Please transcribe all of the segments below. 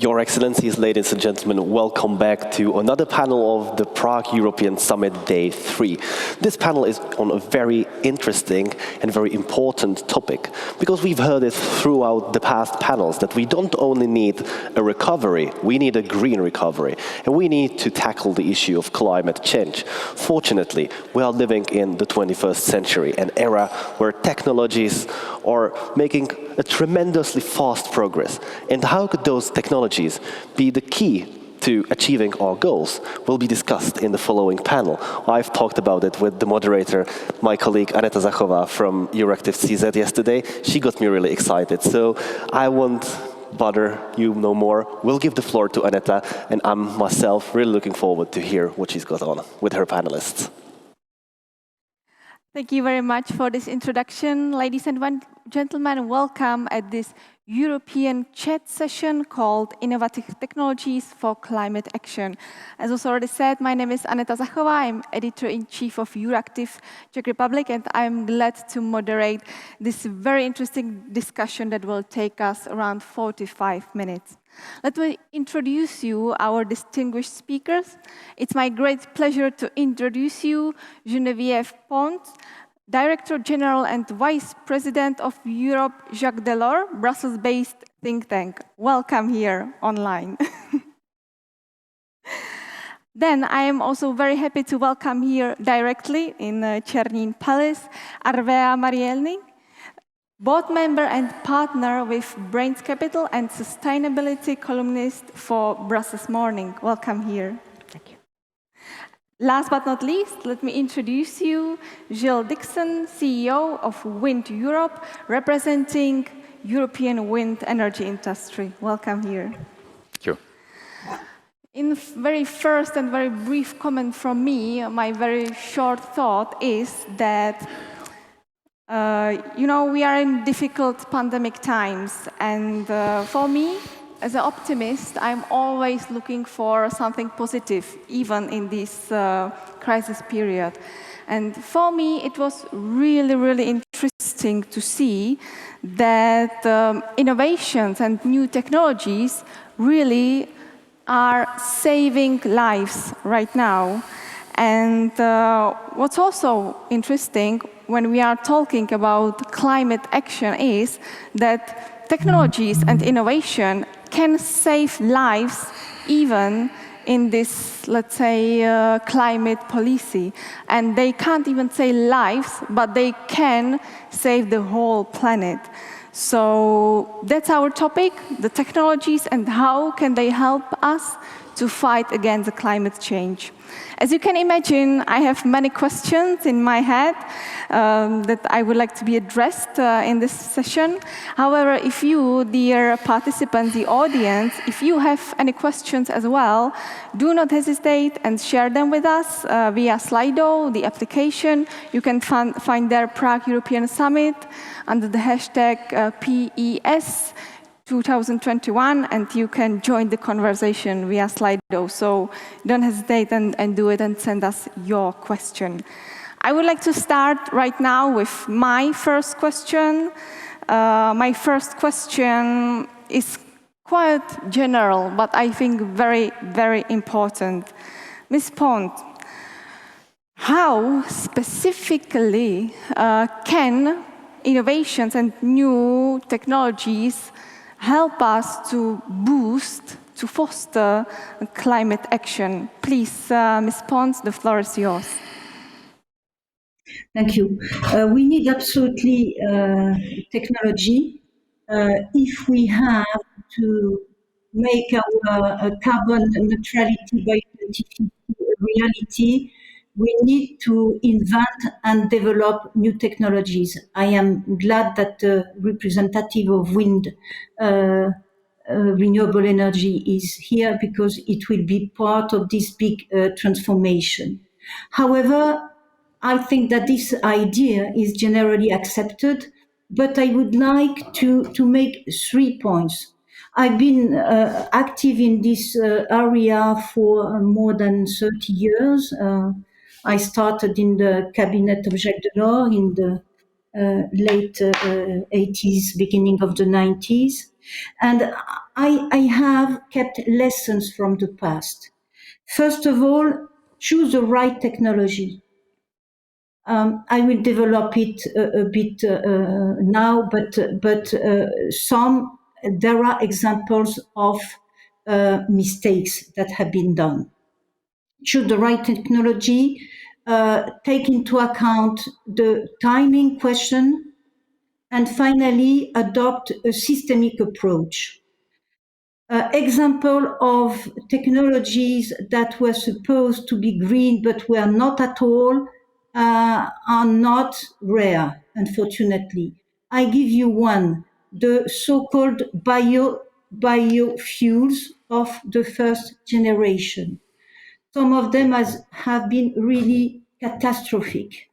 Your Excellencies, ladies and gentlemen, welcome back to another panel of the Prague European Summit Day 3. This panel is on a very interesting and very important topic, because we've heard it throughout the past panels that we don't only need a recovery, we need a green recovery, and we need to tackle the issue of climate change. Fortunately, we are living in the 21st century, an era where technologies are making a tremendously fast progress. And how could those technologies be the key to achieving our goals will be discussed in the following panel. I've talked about it with the moderator, my colleague Aneta Zachová from Euractiv CZ yesterday. She got me really excited, so I won't bother you no more. We'll give the floor to Aneta, and I'm myself really looking forward to hear what she's got on with her panelists. Thank you very much for this introduction. Ladies and gentlemen, welcome at this European chat session called Innovative Technologies for Climate Action. As was already said, my name is Aneta Zachová. I'm Editor-in-Chief of Euractiv Czech Republic, and I'm glad to moderate this very interesting discussion that will take us around 45 minutes. Let me introduce you our distinguished speakers. It's my great pleasure to introduce you Geneviève Pons, Director General and Vice President of Europe, Jacques Delors, Brussels-based think tank. Welcome here online. Then I am also very happy to welcome here directly in Černín Palace, Arvea Marieni, board member and partner with Brainscapital and sustainability columnist for Brussels Morning. Welcome here. Thank you. Last but not least, let me introduce you Giles Dickson, CEO of WindEurope, representing European wind energy industry. Welcome here. Thank you. In very first and very brief comment from me, my very short thought is that we are in difficult pandemic times, and for me, as an optimist, I'm always looking for something positive, even in this crisis period. And for me, it was really, really interesting to see that innovations and new technologies really are saving lives right now. And what's also interesting when we are talking about climate action is that technologies and innovation can save lives even in this, let's say, climate policy. And they can't even say lives, but they can save the whole planet. So that's our topic, the technologies and how can they help us to fight against the climate change. As you can imagine, I have many questions in my head that I would like to be addressed in this session. However, if you, dear participants, the audience, if you have any questions as well, do not hesitate and share them with us via Slido, the application. You can find there Prague European Summit under the hashtag PES 2021, and you can join the conversation via Slido. So don't hesitate and do it and send us your question. I would like to start right now with my first question. My first question is quite general, but I think very, very important. Ms. Pons, how specifically can innovations and new technologies help us to boost, to foster climate action? Please, Ms. Pons, the floor is yours. Thank you. We need absolutely technology if we have to make our carbon neutrality by 2050 a reality. We need to invent and develop new technologies. I am glad that the representative of wind renewable energy is here because it will be part of this big transformation. However, I think that this idea is generally accepted, but I would like to make 3 points. I've been active in this area for more than 30 years. I started in the cabinet of Jacques Delors in the late 80s, beginning of the 90s. And I have kept lessons from the past. First of all, choose the right technology. I will develop it a bit now, but there are examples of mistakes that have been done. Choose the right technology, take into account the timing question, and finally adopt a systemic approach. Example of technologies that were supposed to be green but were not at all are not rare, unfortunately. I give you one, the so-called biofuels of the first generation. Some of them have been really catastrophic,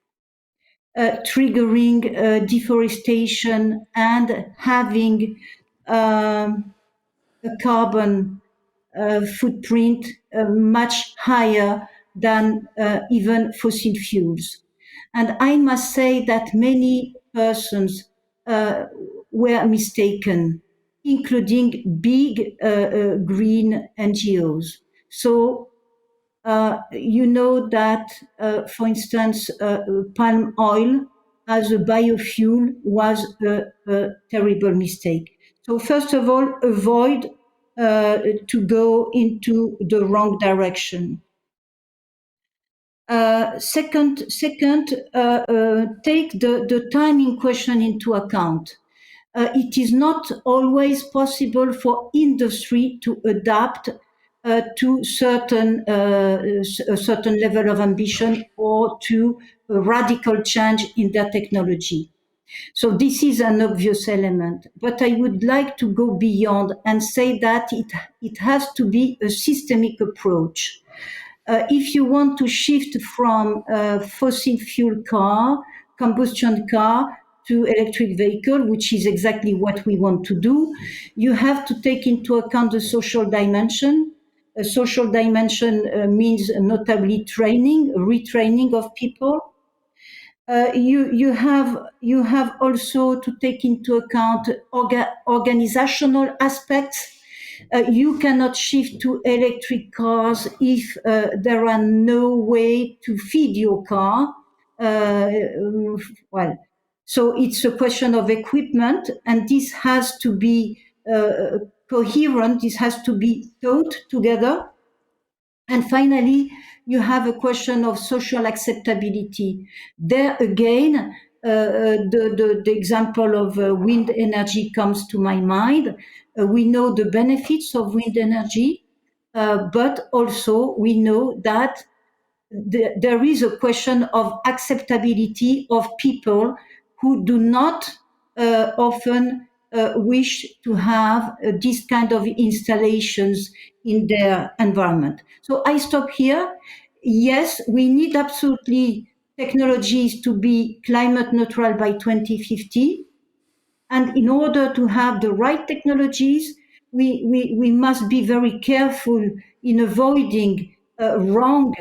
triggering deforestation and having a carbon footprint much higher than even fossil fuels. And I must say that many persons were mistaken, including big green NGOs. So you know that, for instance, palm oil as a biofuel was a terrible mistake. So first of all, avoid to go into the wrong direction. Second, take the timing question into account. It is not always possible for industry to adapt to a certain level of ambition or to a radical change in their technology. So this is an obvious element, but I would like to go beyond and say that it has to be a systemic approach. If you want to shift from fossil fuel car, combustion car, to electric vehicle, which is exactly what we want to do, you have to take into account the social dimension. A social dimension means notably training, retraining of people. You have also to take into account organizational aspects. You cannot shift to electric cars if there are no way to feed your car. Well, so it's a question of equipment, and this has to be coherent. This has to be thought together. And finally, you have a question of social acceptability. There again, the example of wind energy comes to my mind. We know the benefits of wind energy, but also we know that there is a question of acceptability of people who do not often wish to have this kind of installations in their environment. So I stop here. Yes, we need absolutely technologies to be climate neutral by 2050. And in order to have the right technologies, we must be very careful in avoiding wrong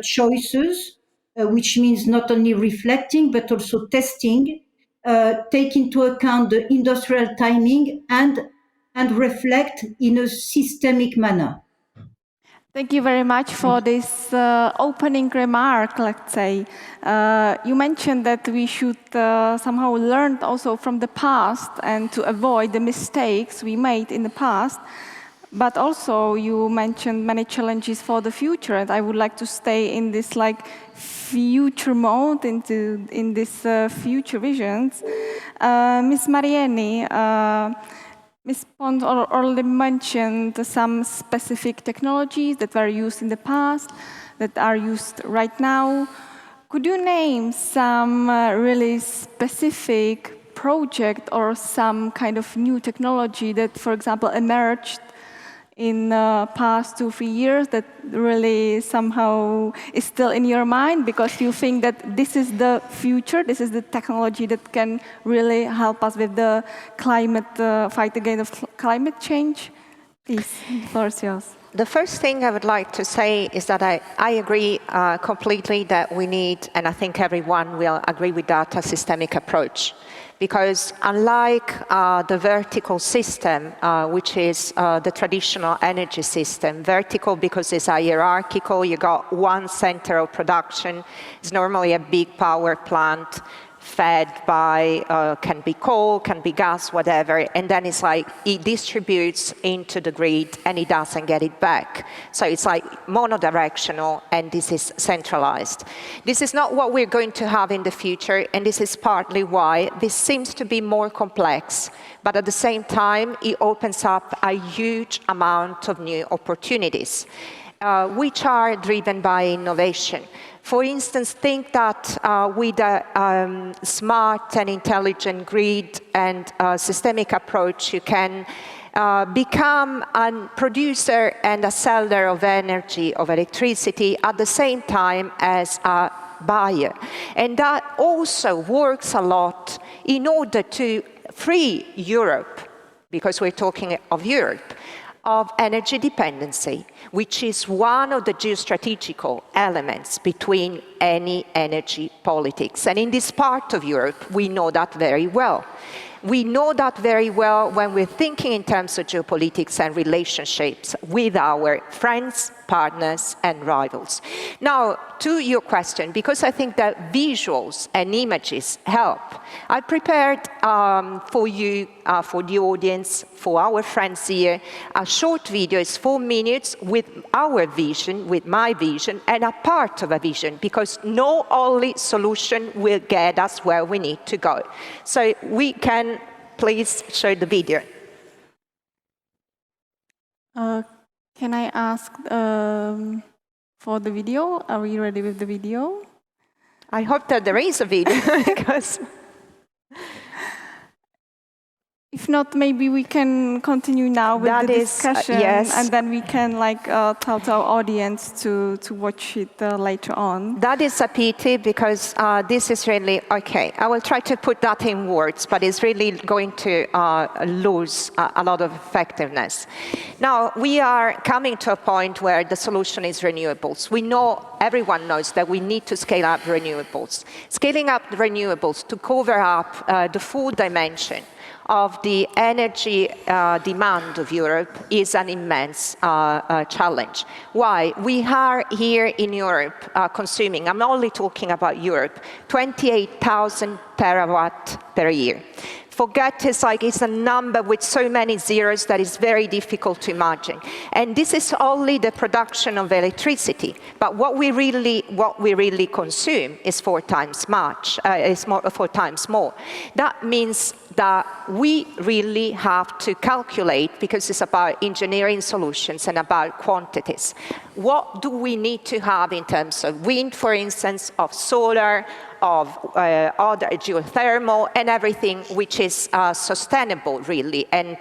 choices, which means not only reflecting, but also testing, take into account the industrial timing and reflect in a systemic manner. Thank you very much for this opening remark, let's say. You mentioned that we should somehow learn also from the past and to avoid the mistakes we made in the past. But also you mentioned many challenges for the future, and I would like to stay in this future mode, in this future visions. Ms. Marieni, Ms. Pons already mentioned some specific technologies that were used in the past, that are used right now. Could you name some really specific project or some kind of new technology that, for example, emerged in the past 2-3 years that really somehow is still in your mind because you think that this is the future, this is the technology that can really help us with the climate fight against climate change? Please, the floor is yours. The first thing I would like to say is that I agree completely that we need, and I think everyone will agree with that, a systemic approach. Because unlike the vertical system, which is the traditional energy system, vertical because it's hierarchical, you got one center of production, it's normally a big power plant, fed by, can be coal, can be gas, whatever, and then it's like it distributes into the grid and it doesn't get it back. So it's like monodirectional and this is centralized. This is not what we're going to have in the future, and this is partly why this seems to be more complex, but at the same time it opens up a huge amount of new opportunities, which are driven by innovation. For instance, think that with a smart and intelligent grid and systemic approach, you can become a producer and a seller of energy, of electricity, at the same time as a buyer. And that also works a lot in order to free Europe, because we're talking of Europe, of energy dependency, which is one of the geostrategical elements between any energy politics. And in this part of Europe, we know that very well. We know that very well when we're thinking in terms of geopolitics and relationships with our friends, partners, and rivals. Now, to your question, because I think that visuals and images help, I prepared for you, for the audience, for our friends here, a short video. It's 4 minutes with our vision, with my vision, and a part of a vision, because no only solution will get us where we need to go. So we can please show the video. Can I ask for the video? Are we ready with the video? I hope that there is a video, because... If not, maybe we can continue now with the discussion, yes. And then we can tell to our audience to watch it later on. That is a pity, because this is really, okay, I will try to put that in words, but it's really going to lose a lot of effectiveness. Now, we are coming to a point where the solution is renewables. We know, everyone knows that we need to scale up renewables. Scaling up the renewables to cover up the full dimension of the energy demand of Europe is an immense challenge. Why? We are here in Europe consuming, I'm only talking about Europe, 28,000 terawatt per year. Forget it's a number with so many zeros that is very difficult to imagine. And this is only the production of electricity. But what we really consume is 4 times more. That means that we really have to calculate, because it's about engineering solutions and about quantities. What do we need to have in terms of wind, for instance, of solar, of other geothermal, and everything which is sustainable, really. And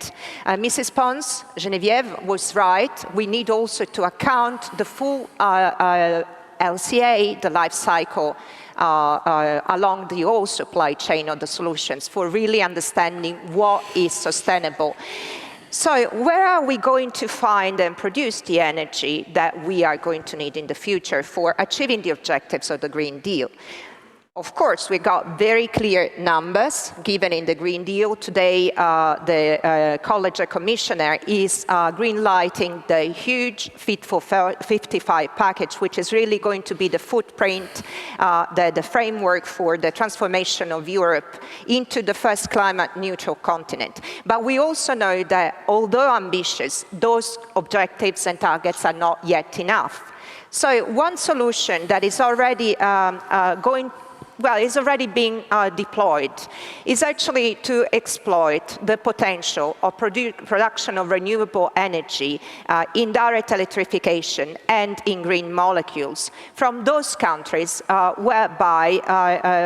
Mrs. Pons, Geneviève, was right. We need also to account the full LCA, the life cycle, along the whole supply chain of the solutions, for really understanding what is sustainable. So where are we going to find and produce the energy that we are going to need in the future for achieving the objectives of the Green Deal? Of course, we got very clear numbers given in the Green Deal. Today, the College of Commissioners is green-lighting the huge Fit for 55 package, which is really going to be the footprint, the framework for the transformation of Europe into the first climate-neutral continent. But we also know that, although ambitious, those objectives and targets are not yet enough. So one solution that is already is already being deployed, is actually to exploit the potential of production of renewable energy in direct electrification and in green molecules from those countries whereby,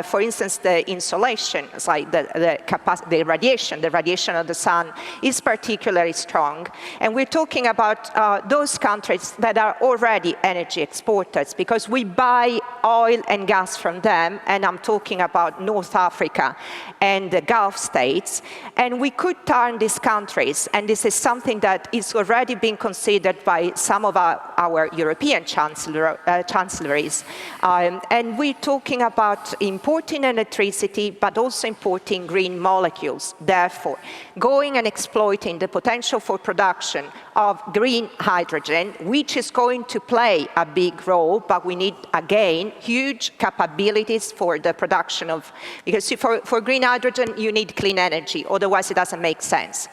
for instance, the insolation, like the radiation of the sun is particularly strong. And we're talking about those countries that are already energy exporters, because we buy oil and gas from them, and and I'm talking about North Africa and the Gulf states, and we could turn these countries, and this is something that is already being considered by some of our European chancelleries, and we're talking about importing electricity, but also importing green molecules. Therefore, going and exploiting the potential for production of green hydrogen, which is going to play a big role, but we need, again, huge capabilities for the production of, because for green hydrogen, you need clean energy, otherwise it doesn't make sense.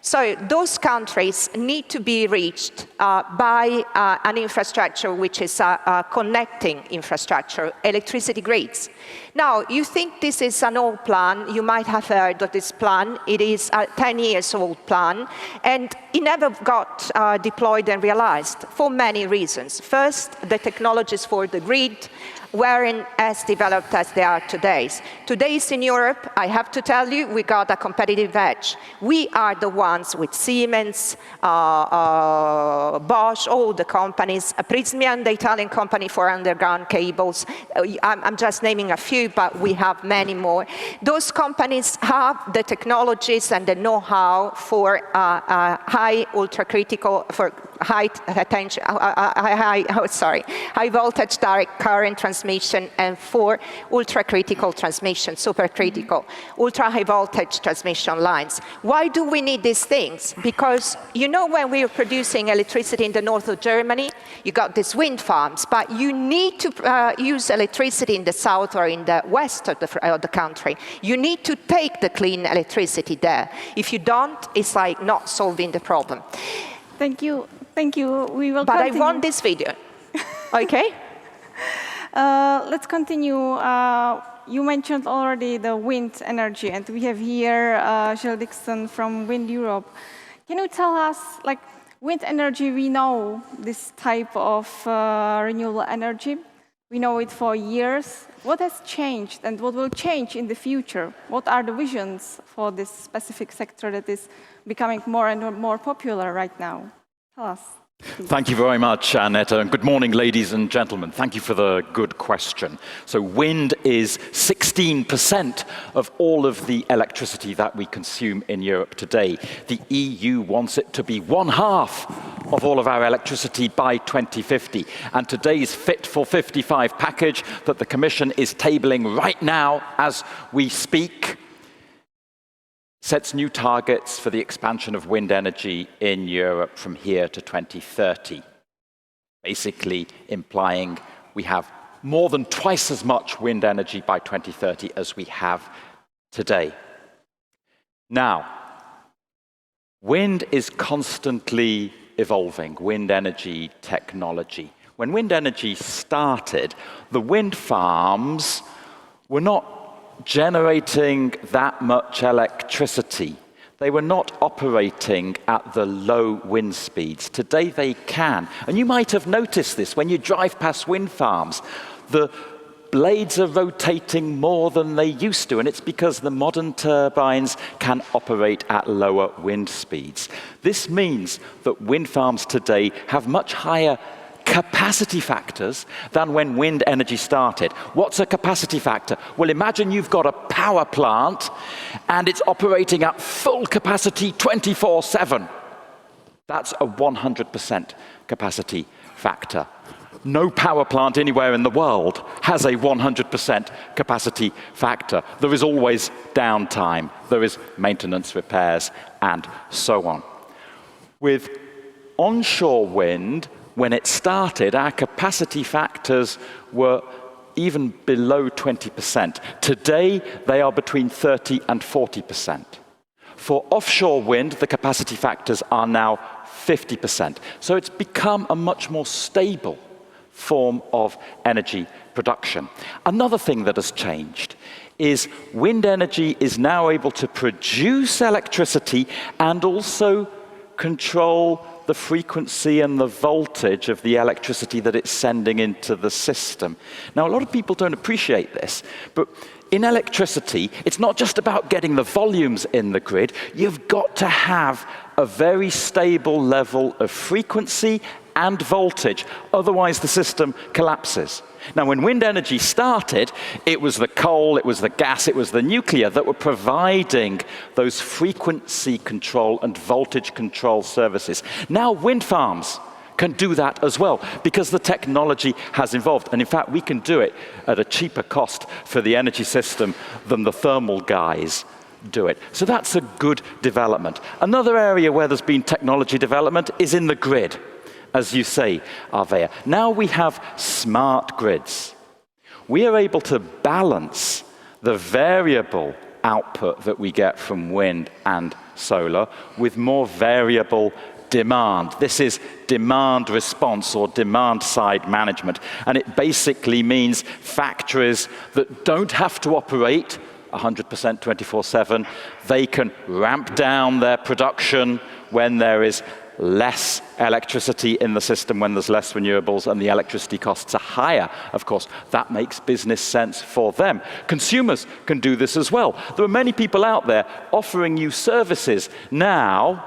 So those countries need to be reached by an infrastructure which is a connecting infrastructure, electricity grids. Now, you think this is an old plan, you might have heard of this plan, it is a 10 years old plan, and it never got deployed and realized for many reasons. First, the technologies for the grid weren't as developed as they are today. Today in Europe, I have to tell you, we got a competitive edge. We are the ones with Siemens, Bosch, all the companies, Prysmian, the Italian company for underground cables. I'm just naming a few, but we have many more. Those companies have the technologies and the know-how for high ultra-critical, for high voltage direct current transmission and for ultra-critical transmission, supercritical, ultra-high voltage transmission lines. Why do we need these things? Because you know when we are producing electricity in the north of Germany, you got these wind farms, but you need to use electricity in the south or in the west of the country. You need to take the clean electricity there. If you don't, it's like not solving the problem. Thank you. Thank you. We will But continue. I want this video. Okay? Let's continue. You mentioned already the wind energy, and we have here Giles Dickson from WindEurope. Can you tell us, like, wind energy, we know this type of renewable energy. We know it for years. What has changed and what will change in the future? What are the visions for this specific sector that is becoming more and more popular right now? Tell us. Thank you very much, Aneta, and good morning, ladies and gentlemen. Thank you for the good question. So wind is 16% of all of the electricity that we consume in Europe today. The EU wants it to be 1/2 of all of our electricity by 2050. And today's Fit for 55 package that the Commission is tabling right now as we speak sets new targets for the expansion of wind energy in Europe from here to 2030, basically implying we have more than twice as much wind energy by 2030 as we have today. Now, wind is constantly evolving, wind energy technology. When wind energy started, the wind farms were not generating that much electricity. They were not operating at the low wind speeds. Today they can. And you might have noticed this when you drive past wind farms. The blades are rotating more than they used to, and it's because the modern turbines can operate at lower wind speeds. This means that wind farms today have much higher capacity factors than when wind energy started. What's a capacity factor? Well, imagine you've got a power plant and it's operating at full capacity 24/7. That's a 100% capacity factor. No power plant anywhere in the world has a 100% capacity factor. There is always downtime, there is maintenance, repairs, and so on. With onshore wind, when it started, our capacity factors were even below 20%. Today, they are between 30 and 40%. For offshore wind, the capacity factors are now 50%. So it's become a much more stable form of energy production. Another thing that has changed is wind energy is now able to produce electricity and also control the frequency and the voltage of the electricity that it's sending into the system. Now, a lot of people don't appreciate this, but in electricity, it's not just about getting the volumes in the grid. You've got to have a very stable level of frequency and voltage. Otherwise, the system collapses. Now, when wind energy started, it was the coal, it was the gas, it was the nuclear that were providing those frequency control and voltage control services. Now, wind farms can do that as well, because the technology has evolved. And in fact, we can do it at a cheaper cost for the energy system than the thermal guys do it. So that's a good development. Another area where there's been technology development is in the grid, as you say, Arvea. Now we have smart grids. We are able to balance the variable output that we get from wind and solar with more variable demand. This is demand response or demand side management. And it basically means factories that don't have to operate 100% 24/7. They can ramp down their production when there is less electricity in the system, when there's less renewables and the electricity costs are higher. Of course, that makes business sense for them. Consumers can do this as well. There are many people out there offering you services now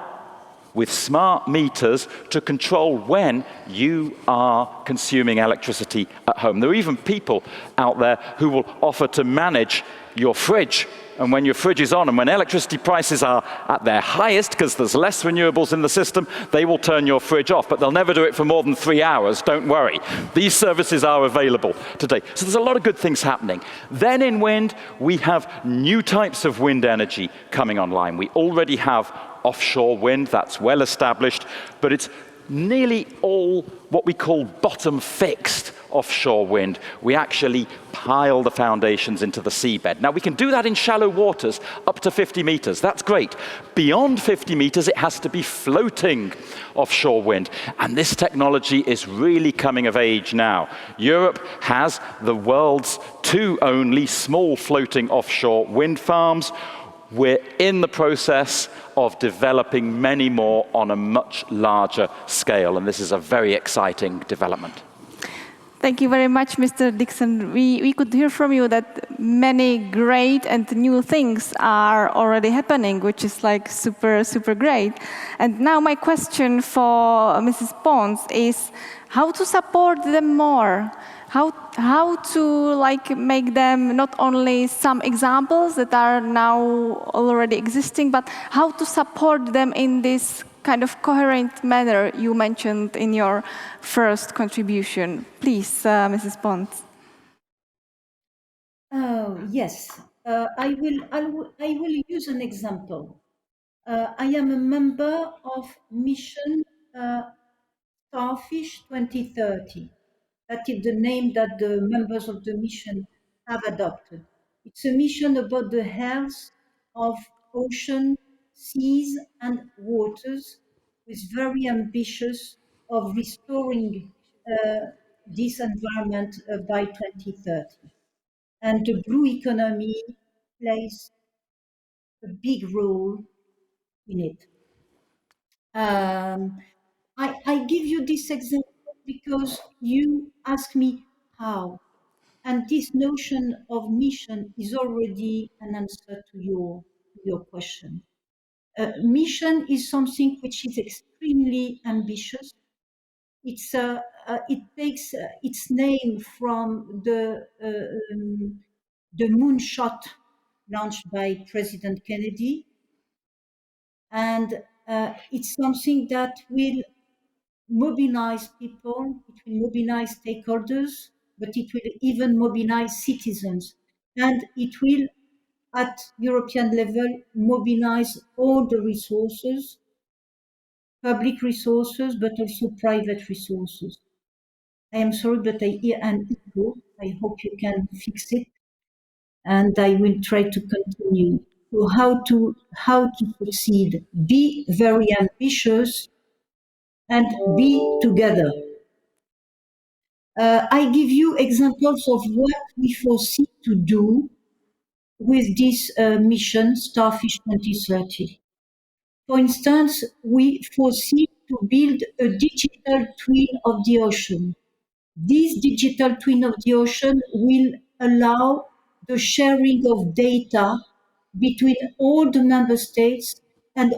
with smart meters to control when you are consuming electricity at home. There are even people out there who will offer to manage your fridge. And when your fridge is on and when electricity prices are at their highest, because there's less renewables in the system, they will turn your fridge off, but they'll never do it for more than 3 hours, don't worry. These services are available today. So there's a lot of good things happening. Then in wind, we have new types of wind energy coming online. We already have offshore wind, that's well established, but it's nearly all what we call bottom-fixed offshore wind. We actually pile the foundations into the seabed. Now, we can do that in shallow waters up to 50 meters. That's great. Beyond 50 meters, it has to be floating offshore wind. And this technology is really coming of age now. Europe has the world's 2 only small floating offshore wind farms. We're in the process of developing many more on a much larger scale, and this is a very exciting development. Thank you very much, Mr. Dickson. We could hear from you that many great and new things are already happening, which is like super, super great. And now my question for Mrs. Pons is how to support them more? How to like make them not only some examples that are now already existing, but how to support them in this kind of coherent manner you mentioned in your first contribution. Please, Mrs. Pons. Yes, I will use an example. I am a member of mission Starfish 2030. That is the name that the members of the mission have adopted. It's a mission about the health of ocean, seas, and waters, with very ambitious of restoring this environment by 2030. And the blue economy plays a big role in it. I give you this example because you ask me how. And this notion of mission is already an answer to your question. Mission is something which is extremely ambitious. It takes its name from the moonshot launched by President Kennedy. And it's something that will mobilize people, it will mobilize stakeholders, but it will even mobilize citizens. And it will, at European level, mobilize all the resources, public resources, but also private resources. I am sorry, but I hear an echo. I hope you can fix it. And I will try to continue. So how to succeed? Be very ambitious and be together. I give you examples of what we foresee to do with this mission, Starfish 2030. For instance, we foresee to build a digital twin of the ocean. This digital twin of the ocean will allow the sharing of data between all the member states and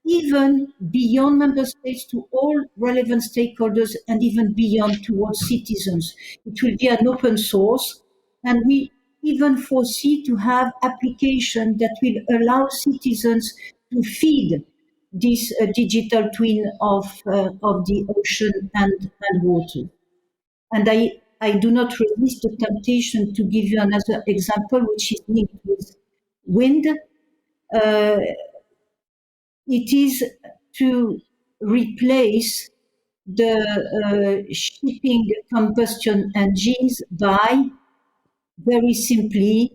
even beyond member states to all relevant stakeholders and even beyond towards citizens. It will be an open source, and we even foresee to have application that will allow citizens to feed this digital twin of the ocean and water. And I do not resist the temptation to give you another example, which is linked with wind. It is to replace the shipping combustion engines by, very simply,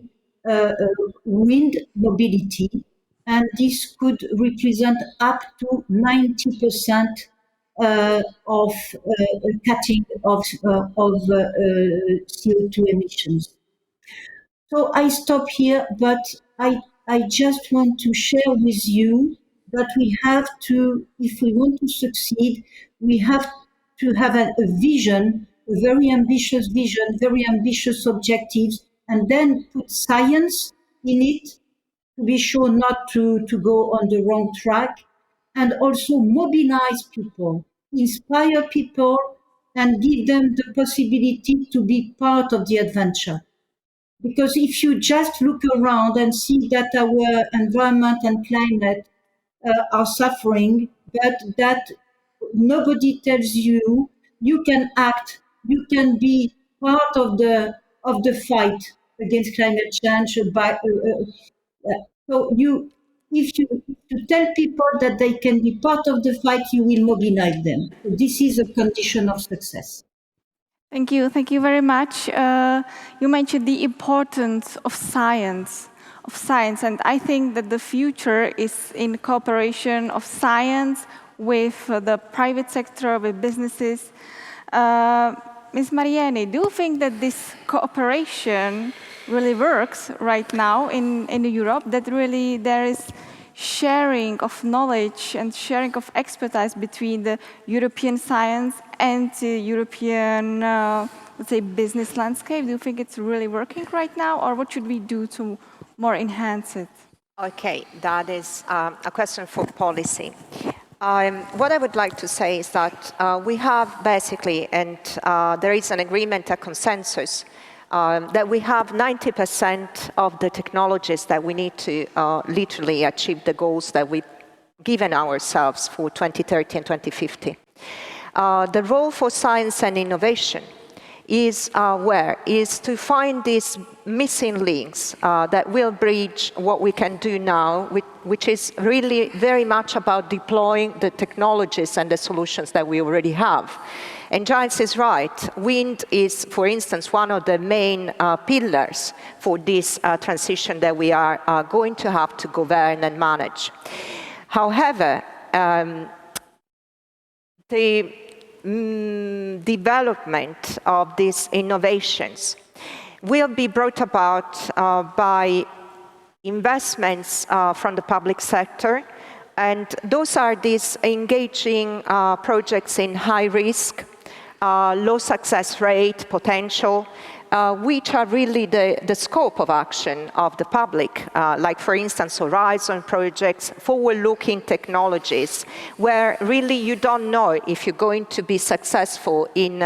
wind mobility, and this could represent up to 90% of cutting of CO2 emissions. So I stop here, but I just want to share with you that we have to, if we want to succeed, we have to have a vision, a very ambitious vision, very ambitious objectives, and then put science in it to be sure not to go on the wrong track, and also mobilize people, inspire people, and give them the possibility to be part of the adventure. Because if you just look around and see that our environment and climate are suffering, but that nobody tells you, you can act, you can be part of the fight against climate change. So if you tell people that they can be part of the fight, you will mobilize them. So this is a condition of success. Thank you very much. You mentioned the importance of science, and I think that the future is in cooperation of science with the private sector, with businesses. Ms. Marieni, do you think that this cooperation really works right now in Europe, that really there is sharing of knowledge and sharing of expertise between the European science and the European, let's say, business landscape? Do you think it's really working right now, or what should we do to more enhance it? Okay, that is a question for policy. What I would like to say is that we have basically, and there is an agreement, a consensus, that we have 90% of the technologies that we need to literally achieve the goals that we've given ourselves for 2030 and 2050. The role for science and innovation is to find these missing links that will bridge what we can do now, which is really very much about deploying the technologies and the solutions that we already have. And Giles is right. Wind is, for instance, one of the main pillars for this transition that we are going to have to govern and manage. However, the development of these innovations will be brought about by investments from the public sector, and those are these engaging projects in high risk, low success rate potential, which are really the scope of action of the public, like for instance Horizon projects, forward-looking technologies, where really you don't know if you're going to be successful in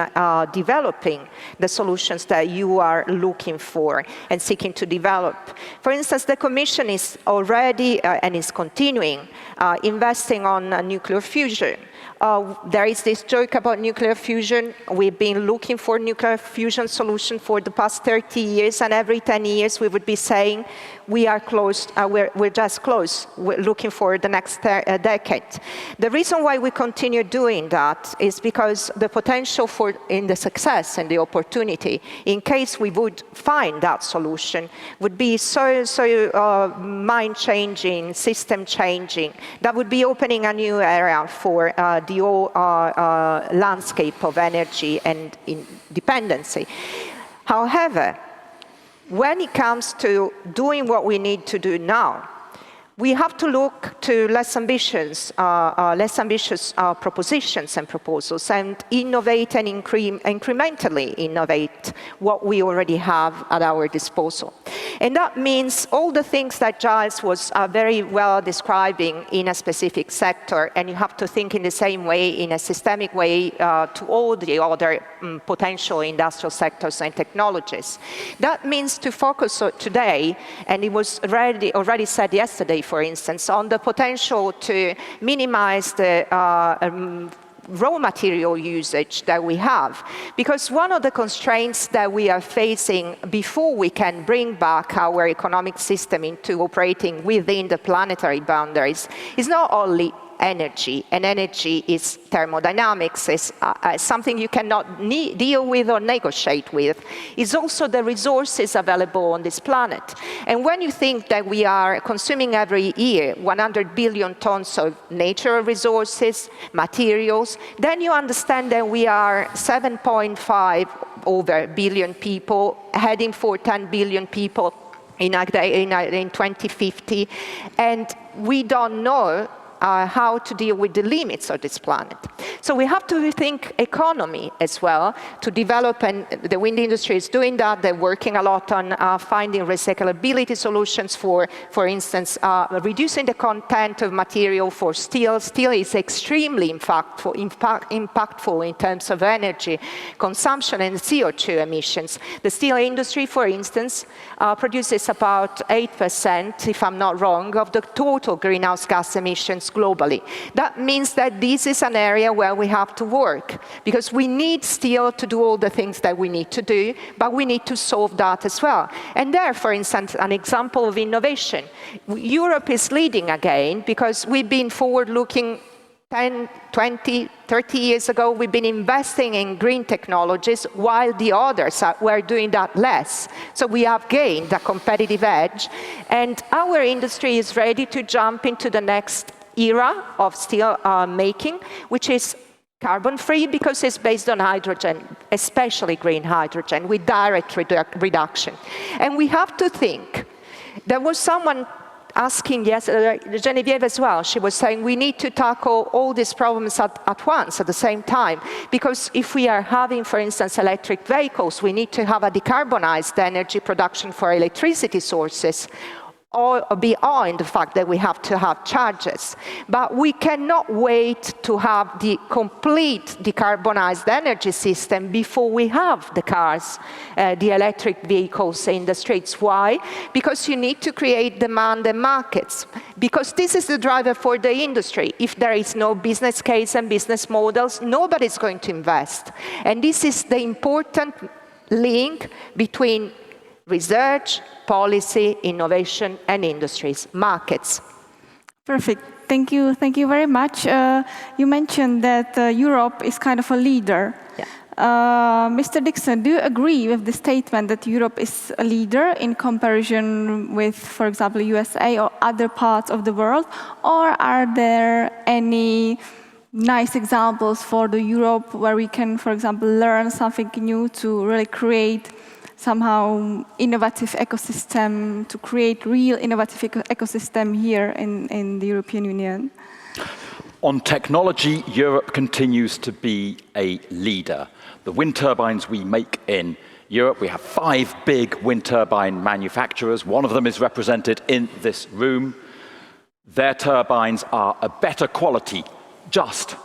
developing the solutions that you are looking for and seeking to develop. For instance, the Commission is already and is continuing investing on nuclear fusion. There is this joke about nuclear fusion. We've been looking for nuclear fusion solution for the past 30 years, and every 10 years we would be saying we are close, we're just close, we're looking for the next decade. The reason why we continue doing that is because the potential in the success and the opportunity, in case we would find that solution, would be so mind-changing, system-changing, that would be opening a new area for the whole landscape of energy and dependency. However, when it comes to doing what we need to do now, we have to look to less ambitious propositions and proposals and innovate and incrementally innovate what we already have at our disposal. And that means all the things that Giles was very well describing in a specific sector, and you have to think in the same way, in a systemic way, to all the other potential industrial sectors and technologies. That means to focus today, and it was already said yesterday, for instance, on the potential to minimize the raw material usage that we have. Because one of the constraints that we are facing before we can bring back our economic system into operating within the planetary boundaries is not only energy, and energy is thermodynamics, is something you cannot deal with or negotiate with. It's also the resources available on this planet. And when you think that we are consuming every year 100 billion tons of natural resources, materials, then you understand that we are 7.5 over billion people, heading for 10 billion people in 2050, and we don't know how to deal with the limits of this planet. So we have to rethink economy as well to develop, and the wind industry is doing that. They're working a lot on finding recyclability solutions for instance, reducing the content of material for steel. Steel is extremely impactful in terms of energy consumption and CO2 emissions. The steel industry, for instance, produces about 8%, if I'm not wrong, of the total greenhouse gas emissions globally. That means that this is an area where we have to work, because we need steel to do all the things that we need to do, but we need to solve that as well. And there, for instance, an example of innovation. Europe is leading again, because we've been forward-looking 10, 20, 30 years ago. We've been investing in green technologies while the others were doing that less. So we have gained a competitive edge, and our industry is ready to jump into the next era of steel making, which is carbon-free because it's based on hydrogen, especially green hydrogen, with direct reduction. And we have to think. There was someone asking yesterday, Geneviève as well, she was saying we need to tackle all these problems at once, at the same time, because if we are having, for instance, electric vehicles, we need to have a decarbonized energy production for electricity sources, or beyond the fact that we have to have charges. But we cannot wait to have the complete decarbonized energy system before we have the cars, the electric vehicles in the streets. Why? Because you need to create demand and markets. Because this is the driver for the industry. If there is no business case and business models, nobody's going to invest. And this is the important link between research, policy, innovation, and industries, markets. Perfect. Thank you very much. You mentioned that Europe is kind of a leader. Yeah. Mr. Dickson, do you agree with the statement that Europe is a leader in comparison with, for example, USA or other parts of the world? Or are there any nice examples for the Europe where we can, for example, learn something new to really create somehow innovative ecosystem, to create real innovative ecosystem here in the European Union? On technology, Europe continues to be a leader. The wind turbines we make in Europe, we have 5 big wind turbine manufacturers. One of them is represented in this room. Their turbines are a better quality just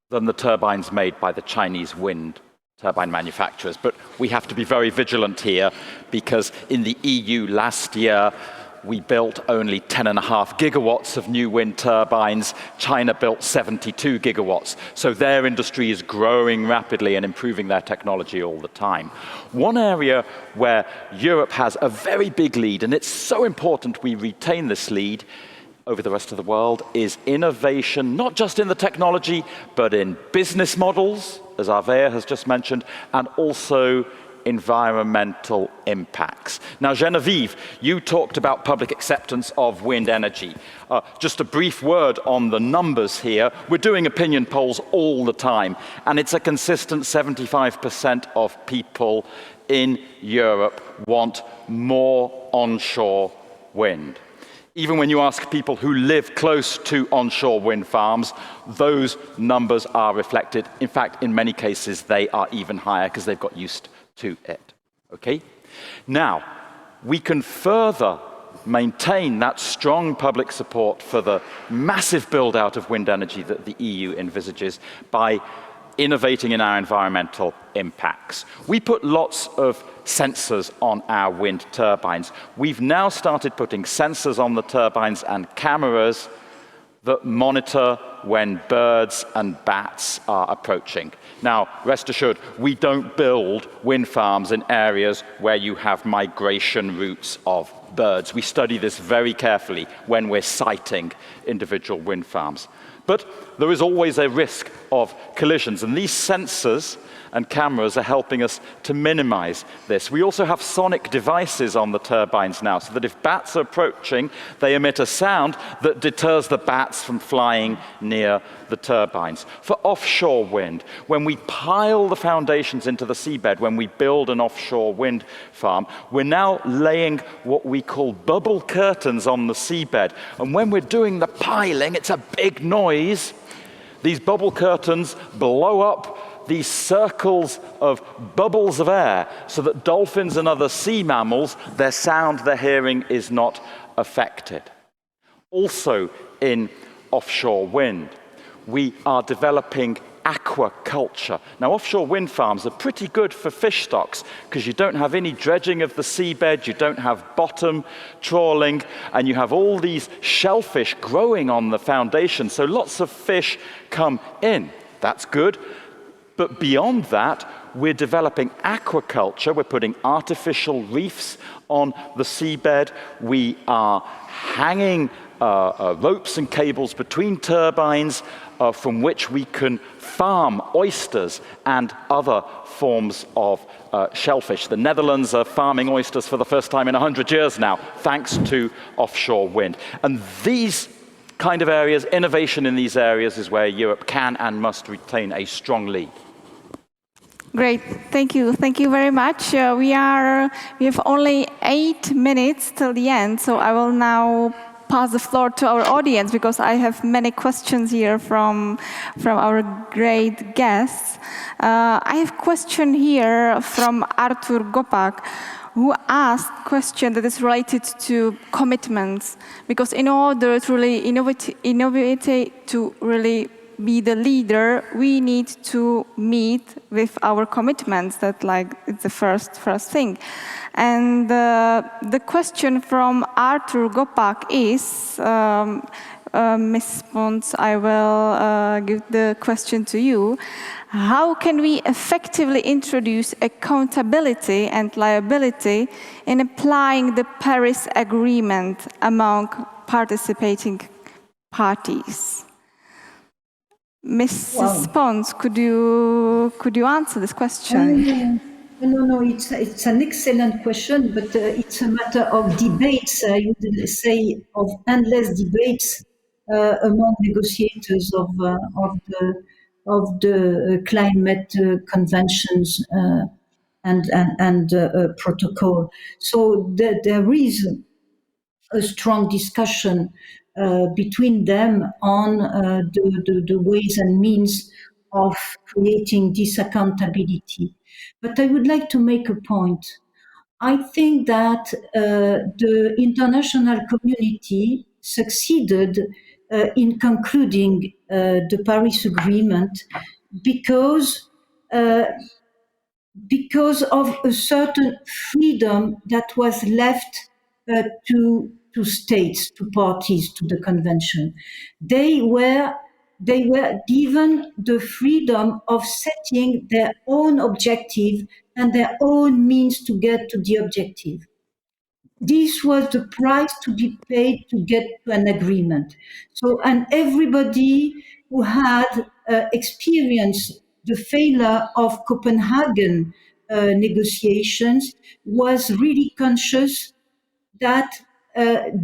than the turbines made by the Chinese wind turbine manufacturers. But we have to be very vigilant here, because in the EU last year, we built only 10.5 gigawatts of new wind turbines. China built 72 gigawatts. So their industry is growing rapidly and improving their technology all the time. One area where Europe has a very big lead, and it's so important we retain this lead over the rest of the world, is innovation, not just in the technology, but in business models, as Arvea has just mentioned, and also environmental impacts. Now, Geneviève, you talked about public acceptance of wind energy. Just a brief word on the numbers here. We're doing opinion polls all the time, and it's a consistent 75% of people in Europe want more onshore wind. Even when you ask people who live close to onshore wind farms, those numbers are reflected. In fact, in many cases, they are even higher because they've got used to it. Okay? Now, we can further maintain that strong public support for the massive build-out of wind energy that the EU envisages by innovating in our environmental impacts. We put lots of sensors on our wind turbines. We've now started putting sensors on the turbines and cameras that monitor when birds and bats are approaching. Now, rest assured, we don't build wind farms in areas where you have migration routes of birds. We study this very carefully when we're siting individual wind farms. But there is always a risk of collisions, and these sensors and cameras are helping us to minimize this. We also have sonic devices on the turbines now, so that if bats are approaching, they emit a sound that deters the bats from flying near the turbines. For offshore wind, when we pile the foundations into the seabed, when we build an offshore wind farm, we're now laying what we call bubble curtains on the seabed. And when we're doing the piling, it's a big noise. These bubble curtains blow up these circles of bubbles of air so that dolphins and other sea mammals, their sound, their hearing is not affected. Also in offshore wind, we are developing aquaculture. Now, offshore wind farms are pretty good for fish stocks because you don't have any dredging of the seabed, you don't have bottom trawling, and you have all these shellfish growing on the foundation, so lots of fish come in. That's good. But beyond that, we're developing aquaculture. We're putting artificial reefs on the seabed. We are hanging ropes and cables between turbines from which we can farm oysters and other forms of shellfish. The Netherlands are farming oysters for the first time in 100 years now, thanks to offshore wind. And these kind of areas, innovation in these areas is where Europe can and must retain a strong lead. Great, thank you very much. We have only 8 minutes till the end, so I will now pass the floor to our audience because I have many questions here from our great guests. I have a question here from Artur Gopak, who asked a question that is related to commitments, because in order to really innovate to really be the leader, we need to meet with our commitments. That it's the first thing. And the question from Artur Gopak is, Ms. Pons, I will give the question to you. How can we effectively introduce accountability and liability in applying the Paris Agreement among participating parties? Mrs. Pons, could you answer this question? No, it's an excellent question, but it's a matter of debates. You would say of endless debates among negotiators of the climate conventions and protocol. So there is a strong discussion between them on the ways and means of creating this accountability. But I would like to make a point. I think that the international community succeeded in concluding the Paris Agreement because of a certain freedom that was left to states, to parties to the convention. They were given the freedom of setting their own objective and their own means to get to the objective. This was the price to be paid to get to an agreement. So, and everybody who had experienced the failure of Copenhagen negotiations was really conscious that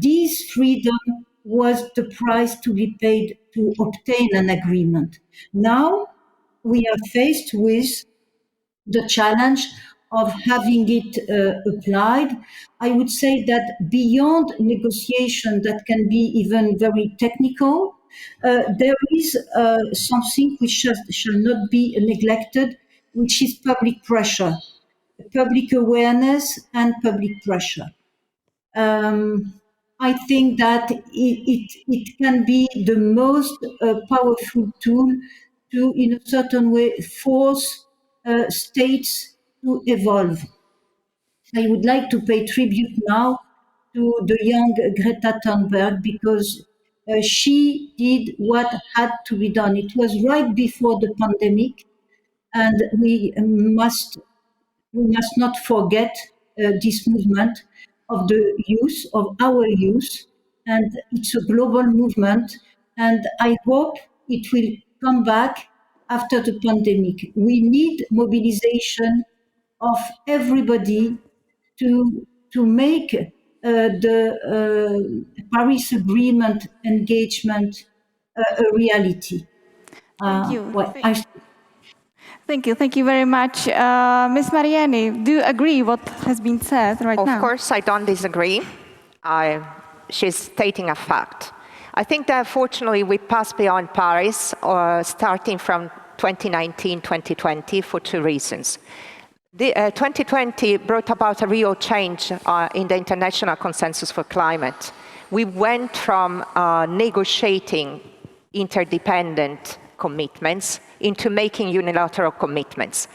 this freedom was the price to be paid to obtain an agreement. Now we are faced with the challenge of having it applied. I would say that beyond negotiation that can be even very technical, there is something which shall not be neglected, which is public pressure, public awareness and public pressure. I think that it can be the most powerful tool to, in a certain way, force states to evolve. I would like to pay tribute now to the young Greta Thunberg because she did what had to be done. It was right before the pandemic, and we must not forget this movement of the youth, of our youth, and it's a global movement. And I hope it will come back after the pandemic. We need mobilization of everybody to make the Paris Agreement engagement a reality. Thank you. Well, Thank you very much. Ms. Marieni, do you agree what has been said right now? Of course, I don't disagree. She's stating a fact. I think that fortunately we passed beyond Paris, starting from 2019, 2020, for two reasons. 2020 brought about a real change in the international consensus for climate. We went from negotiating interdependent commitments into making unilateral commitments.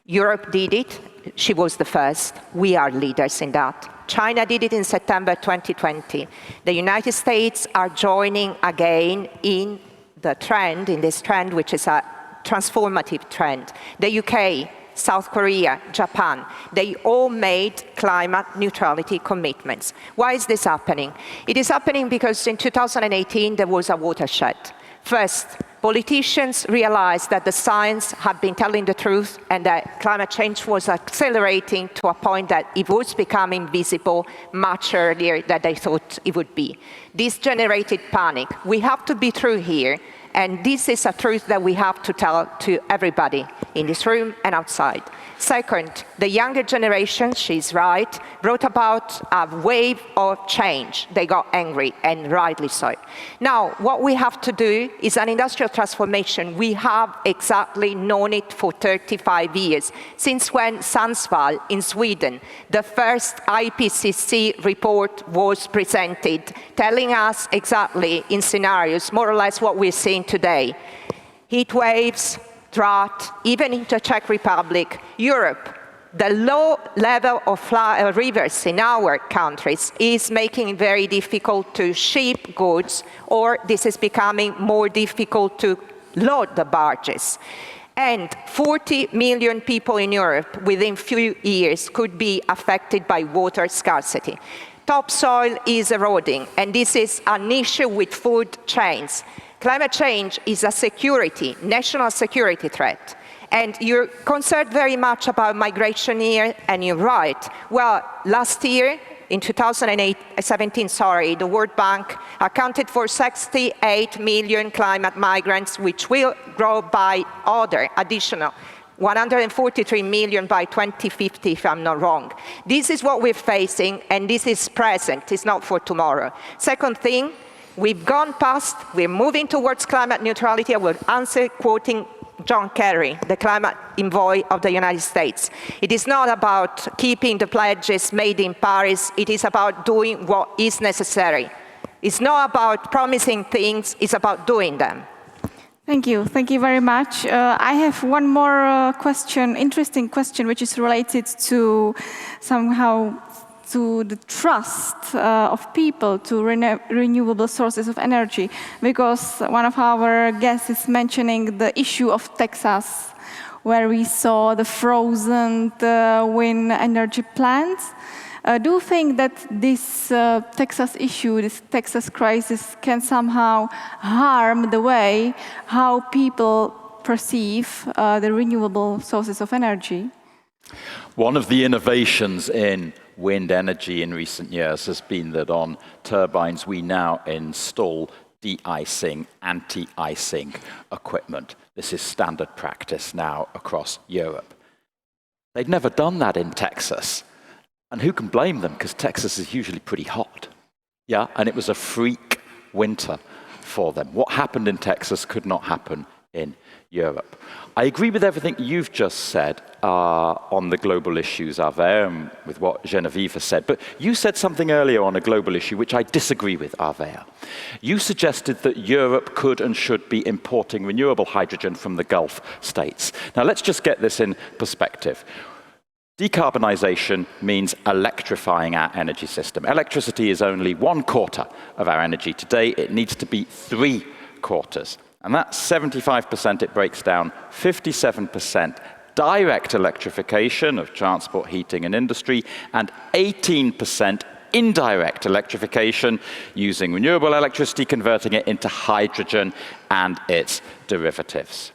Europe did it. She was the first. We are leaders in that. China did it in September 2020. The United States are joining again in this trend, which is a transformative trend. The UK, South Korea, Japan, they all made climate neutrality commitments. Why is this happening? It is happening because in 2018 there was a watershed. First, politicians realized that the science had been telling the truth and that climate change was accelerating to a point that it was becoming visible much earlier than they thought it would be. This generated panic. We have to be true here, and this is a truth that we have to tell to everybody in this room and outside. Second, the younger generation, she's right, brought about a wave of change. They got angry, and rightly so. Now, what we have to do is an industrial transformation. We have exactly known it for 35 years, since when Sundsvall in Sweden, the first IPCC report was presented, telling us exactly in scenarios, more or less what we're seeing today. Heat waves, drought, even in the Czech Republic, Europe, the low level of rivers in our countries is making it very difficult to ship goods, or this is becoming more difficult to load the barges. And 40 million people in Europe within few years could be affected by water scarcity. Topsoil is eroding, and this is an issue with food chains. Climate change is a security, national security threat. And you're concerned very much about migration here, and you're right. Well, last year, in 2017, the World Bank accounted for 68 million climate migrants, which will grow by other additional 143 million by 2050, if I'm not wrong. This is what we're facing, and this is present. It's not for tomorrow. Second thing, we've gone past, we're moving towards climate neutrality. I will answer quoting John Kerry, the climate envoy of the United States. It is not about keeping the pledges made in Paris. It is about doing what is necessary. It's not about promising things. It's about doing them. Thank you. Thank you very much. I have one more question, interesting question, which is related to somehow to the trust of people to renewable sources of energy, because one of our guests is mentioning the issue of Texas, where we saw the frozen wind energy plants. Do you think that this Texas issue, this Texas crisis, can somehow harm the way how people perceive the renewable sources of energy? One of the innovations in wind energy in recent years has been that on turbines we now install de-icing, anti-icing equipment. This is standard practice now across Europe. They'd never done that in Texas. And who can blame them? Because Texas is usually pretty hot. Yeah, and it was a freak winter for them. What happened in Texas could not happen in Europe. I agree with everything you've just said on the global issues, Arvea, and with what Geneviève has said. But you said something earlier on a global issue which I disagree with, Arvea. You suggested that Europe could and should be importing renewable hydrogen from the Gulf states. Now let's just get this in perspective. Decarbonization means electrifying our energy system. Electricity is only 1/4 of our energy today. It needs to be 3/4. And that's 75% it breaks down, 57% direct electrification of transport, heating, and industry, and 18% indirect electrification using renewable electricity, converting it into hydrogen and its derivatives.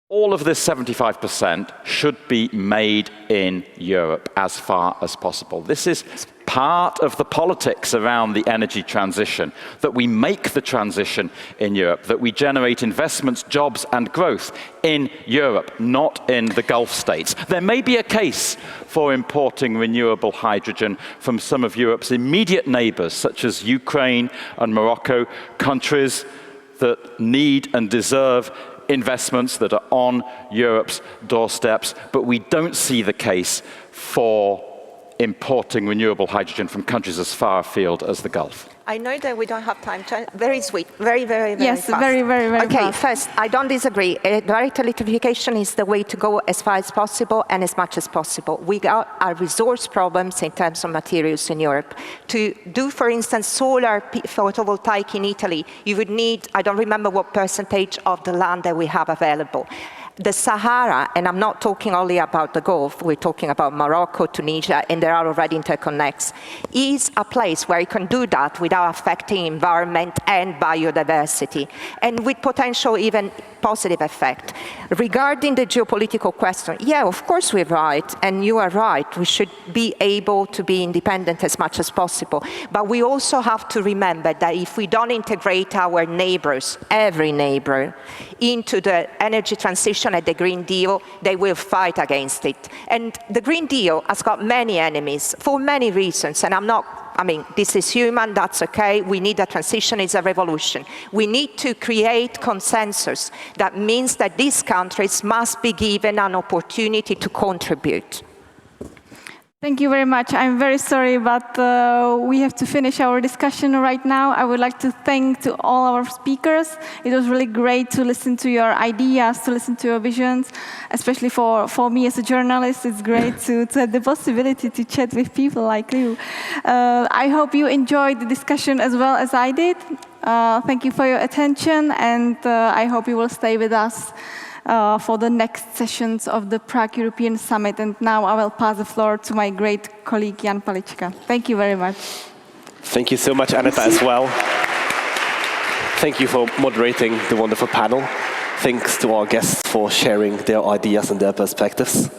All of this 75% should be made in Europe as far as possible. This is part of the politics around the energy transition, that we make the transition in Europe, that we generate investments, jobs, and growth in Europe, not in the Gulf states. There may be a case for importing renewable hydrogen from some of Europe's immediate neighbors, such as Ukraine and Morocco, countries that need and deserve investments that are on Europe's doorsteps, but we don't see the case for importing renewable hydrogen from countries as far afield as the Gulf. I know that we don't have time. Very sweet. Very yes, fast. very Okay, fast. first, I don't disagree. Direct electrification is the way to go as far as possible and as much as possible. We got our resource problems in terms of materials in Europe. To do, for instance, solar photovoltaic in Italy, you would need, I don't remember what percentage of the land that we have available. The Sahara, and I'm not talking only about the Gulf, we're talking about Morocco, Tunisia, and there are already interconnects, is a place where you can do that without affecting environment and biodiversity, and with potential even positive effect. Regarding the geopolitical question, yeah, of course we're right, and you are right, we should be able to be independent as much as possible. But we also have to remember that if we don't integrate our neighbors, every neighbor, into the energy transition and the Green Deal, they will fight against it. And the Green Deal has got many enemies for many reasons, and this is human, that's okay, we need a transition, it's a revolution. We need to create consensus. That means that these countries must be given an opportunity to contribute. Thank you very much. I'm very sorry, but we have to finish our discussion right now. I would like to thank to all our speakers. It was really great to listen to your ideas, to listen to your visions, especially for me as a journalist. It's great to have the possibility to chat with people like you. I hope you enjoyed the discussion as well as I did. Thank you for your attention, and I hope you will stay with us for the next sessions of the Prague European Summit. And now I will pass the floor to my great colleague, Jan Palička. Thank you very much. Thank you so much, Aneta, as well. Thank you for moderating the wonderful panel. Thanks to our guests for sharing their ideas and their perspectives.